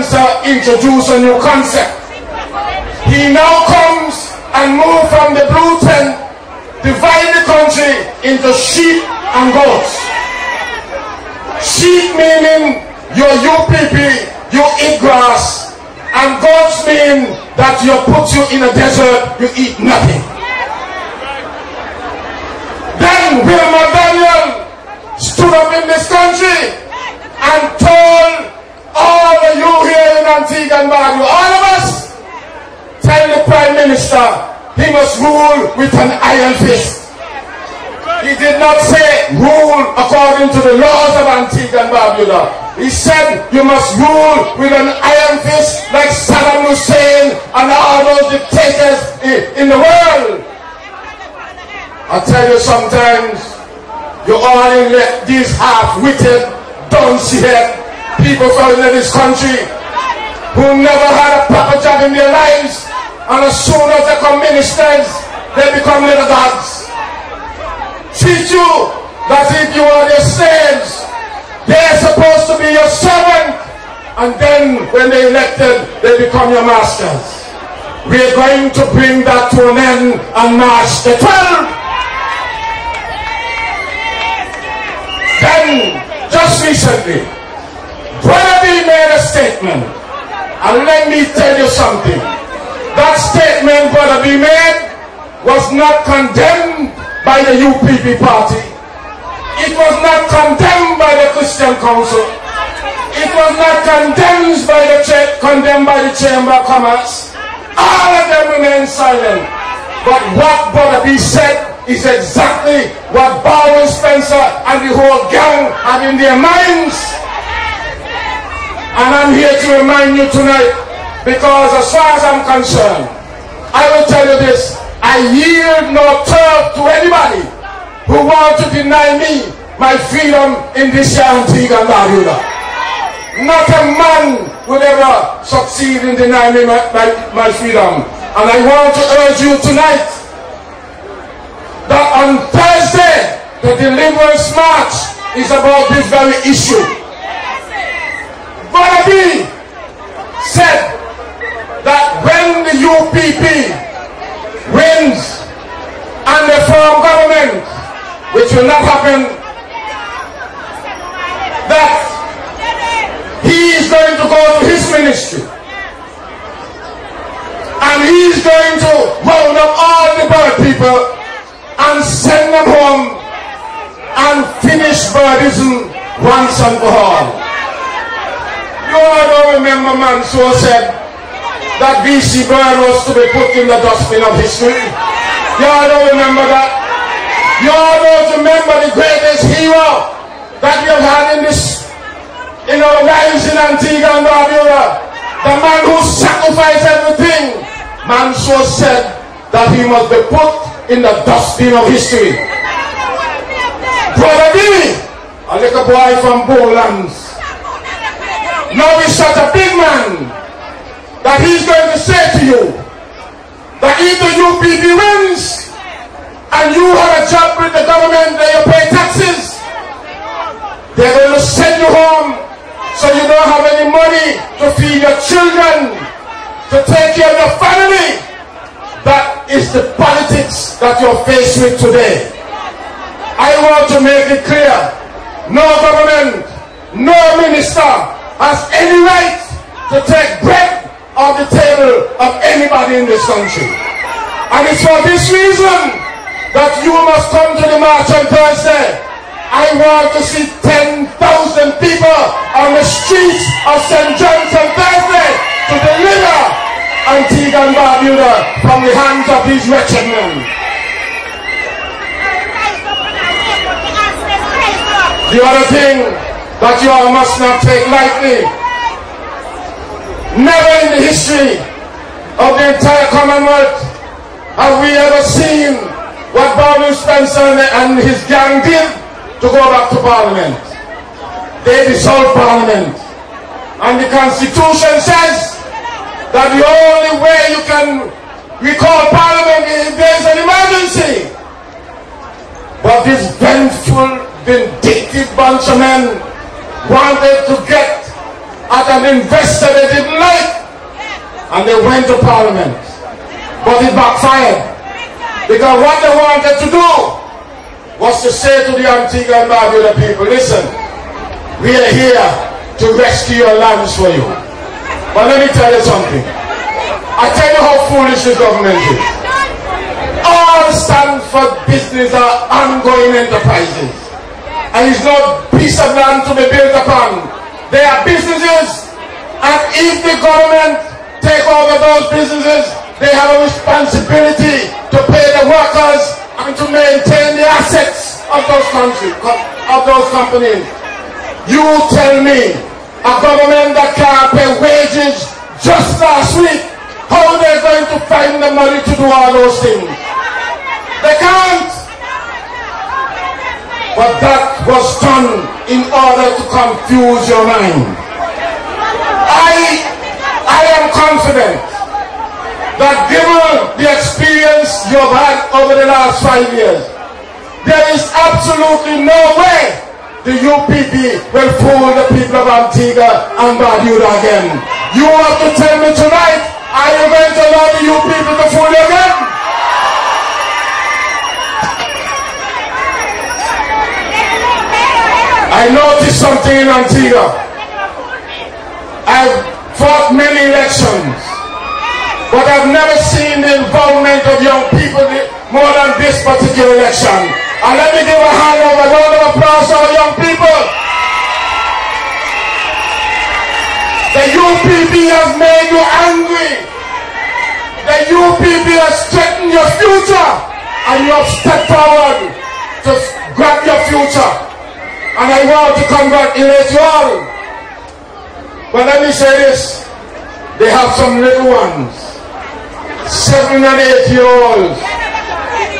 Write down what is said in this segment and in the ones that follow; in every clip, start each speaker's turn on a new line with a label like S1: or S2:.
S1: Spencer introduced a new concept. He now comes and moves from the blue tent, divide the country into sheep and goats. Sheep meaning your UPP, you eat grass, and goats mean that you put you in a desert, you eat nothing. Then Wilma Daniel stood up in this country and told all of you here in Antigua and Barbuda, all of us, tell the Prime Minister he must rule with an iron fist. He did not say rule according to the laws of Antigua and Barbuda. He said you must rule with an iron fist like Saddam Hussein and all those dictators in the world. I tell you, sometimes you only let these half-witted, dunce-head people from this country who never had a proper job in their lives, and as soon as they become ministers, they become little gods. Teach you that if you are their slaves, they're supposed to be your servant, and then when they're elected, they become your masters. We're going to bring that to an end on March the 12th. Then, just recently, Brother B made a statement, and let me tell you something. That statement Brother B made was not condemned by the UPP party. It was not condemned by the Christian Council. It was not condemned by the Chamber of Commerce. All of them remained silent. But what Brother B said is exactly what Bowen Spencer and the whole gang have in their minds. And I'm here to remind you tonight, because as far as I'm concerned, I will tell you this: I yield no turf to anybody who wants to deny me my freedom in this Antigua and Barbuda. Not a man would ever succeed in denying me my freedom. And I want to urge you tonight that on Thursday, the Deliverance March is about this very issue. Brother B said that when the UPP wins and they form government, which will not happen, that he is going to go to his ministry and he's going to round up all the bird people and send them home and finish birdism once and for all. You all don't remember Mansour said that BC Bird was to be put in the dustbin of history? You all don't remember that? You all don't remember the greatest hero that we have had in our lives in Antigua and Barbuda? The man who sacrificed everything. Mansour said that he must be put in the dustbin of history. Brother B, a little boy from Bowlands, now he's such a big man that he's going to say to you that if the UPP wins and you have a job with the government that you pay taxes, they're going to send you home so you don't have any money to feed your children, to take care of your family. That is the politics that you're faced with today. I want to make it clear, no government, no minister has any right to take bread off the table of anybody in this country. And it's for this reason that you must come to the march on Thursday. I want to see 10,000 people on the streets of St. John's on Thursday to deliver Antigua and Barbuda from the hands of these wretched men. The other thing that you all must not take lightly, never in the history of the entire Commonwealth have we ever seen what Bowen Spencer and his gang did to go back to Parliament. They dissolved Parliament. And the Constitution says that the only way you can recall Parliament is if there is an emergency. But this vengeful, vindictive bunch of men wanted to get at an investor they didn't like, and they went to Parliament. But it backfired, because what they wanted to do was to say to the Antigua and Barbuda people, listen, we are here to rescue your lands for you. But let me tell you something. I tell you how foolish this government is. All stand for business are ongoing enterprises. And it's not piece of land to be built upon. They are businesses. And if the government take over those businesses, they have a responsibility to pay the workers and to maintain the assets of those companies. You tell me, a government that can't pay wages just last week, how are they going to find the money to do all those things? They can't. But that was done in order to confuse your mind. I am confident that given the experience you've had over the last 5 years, there is absolutely no way the UPP will fool the people of Antigua and Barbuda again. You have to tell me tonight, are you going to allow the UPP to fool you again? I noticed something in Antigua. I've fought many elections, but I've never seen the involvement of young people more than this particular election. And let me give a hand of a round of applause to our young people. The UPP has made you angry. The UPP has threatened your future, and you have stepped forward to grab your future. And I want to congratulate you all. But let me say this, they have some little ones, 7 and 8 year olds,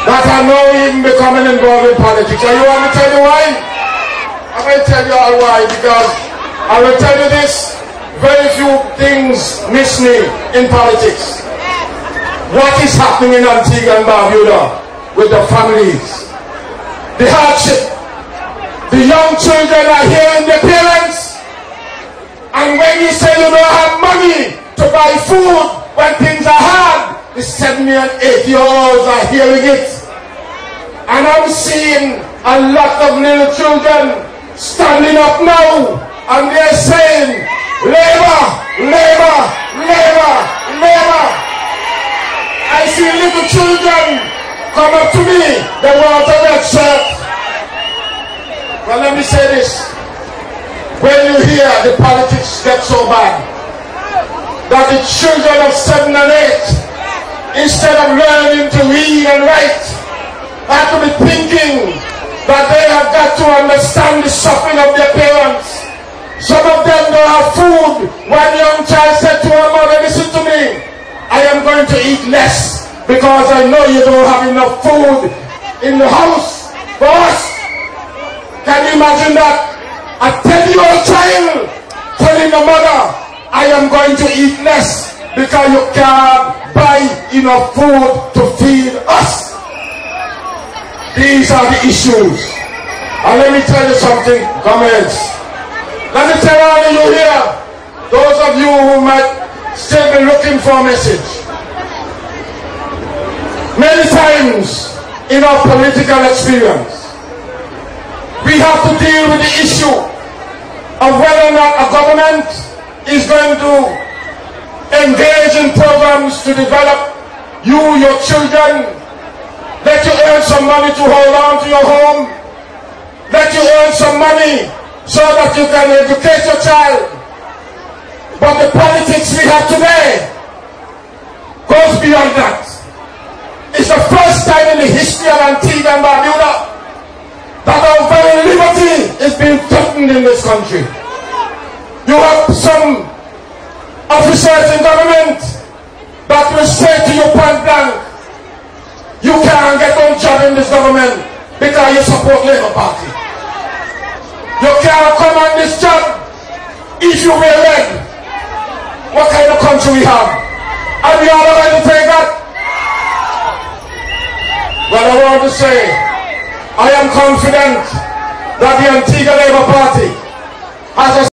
S1: that are now even becoming involved in politics. And you want me to tell you why? I'm going to tell you all why, because I will tell you this, very few things miss me in politics. What is happening in Antigua and Barbuda with the families, the hardship, the young children are hearing their parents, and when you say you don't have money to buy food when things are hard, the 7 and 8 year olds are hearing it. And I'm seeing a lot of little children standing up now, and they're saying, Labour, Labour, Labour, Labour. I see little children come up to me, they want a red shirt. Well, let me say this. When you hear the politics get so bad, that the children of 7 and 8, instead of learning to read and write, have to be thinking that they have got to understand the suffering of their parents. Some of them don't have food. One young child said to her mother, listen to me, I am going to eat less because I know you don't have enough food in the house for us. Can you imagine that? A 10-year-old child telling the mother, I am going to eat less because you can't buy enough food to feed us. These are the issues. And let me tell you something, comrades. Let me tell all of you here, those of you who might still be looking for a message. Many times in our political experience, we have to deal with the issue of whether or not a government is going to engage in programs to develop you, your children, let you earn some money to hold on to your home, let you earn some money so that you can educate your child. But the politics we have today goes beyond that. It's the first time in the history of Antigua and Barbuda that our very liberty is being threatened in this country. You have some officers in government that will say to you point blank, you can't get no job in this government because you support Labour Party. You can't come on this job if you wear red. What kind of country we have? Are we all ready to take that? Well, I want to say, I am confident that the Antigua Labour Party has a